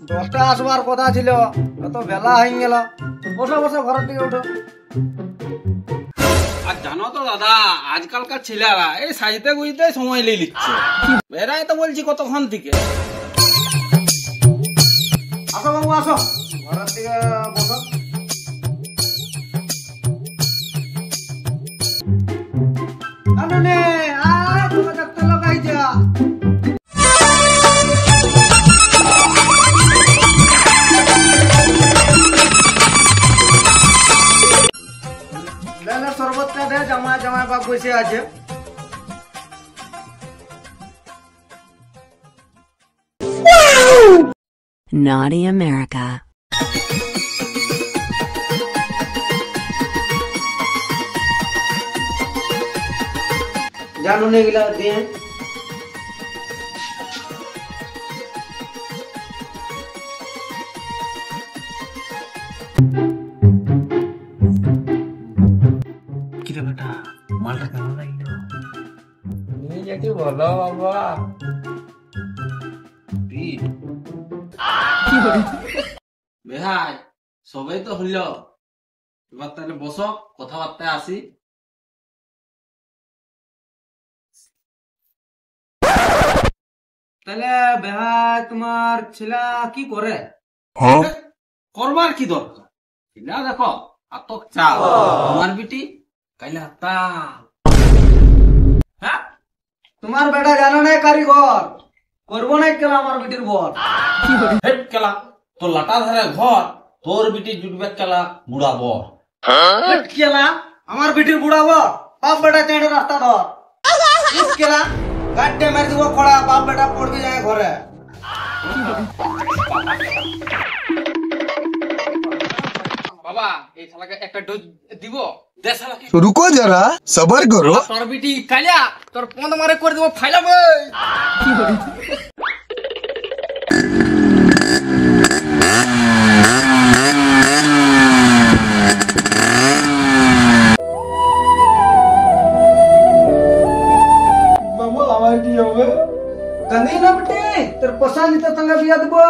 10টা আসবার কথা ছিল, কত বেলা হয়ে গেল। বসো বসো, ঘরের দিকে উঠো। আর জানো তো দাদা, আজকালকার ছেলেরা এই সাজতে গুজতে সময় নিয়ে নিচ্ছে। এরাই তো বলছি কতক্ষণ থেকে। আসো বাবু আসো, ঘরের দিকে বসো। আরে আয়, তোকে দেখতে লাগাই যা। শরবতটা দে, জামাই জামাই বাপ বসে আছে। Naughty America. জানো না এগুলা দিয়ে। কিরে বেটা, মালটা কেমন লাগলো? তুমি যেটি বলো বাবা। বেহাই সবাই তো হইল, এবার তাহলে বসো, কথাবার্তায় আসি। তাহলে বেহাই তোমার ছেলে কি করে? করবার কি দরকার? না দেখো, আতক চাও তোমার বিটি কাইলে তা। হ্যাঁ, তোমার বেটা জানো না কারিগর, করবো না কেলা আমার বিটির বর। হেট কেলা, তোর লাটা ধারে ঘর, তোর বিটি জুটবে কেলা বুড়াবো। কেলা আমার বিটির বুড়া বর, বাপ বেটা চেঁড়ে রাস্তা ধর। কেলা গাড্ডে মারি দিব খড়া, বাপ বেটা পড়বি যায় ঘরে। বাবা এই শালাকে একটা ডোজ দিব, দে শালাকে। रुको जरा सबर करो। তোর বিটি কালিয়া তোর পন্দ মারে করে দেবো ফাইলাবে। বাবা আমার কি হবে? কান্দি না বেটে, তোর পছন্দিত সঙ্গে বিয়া দেবো।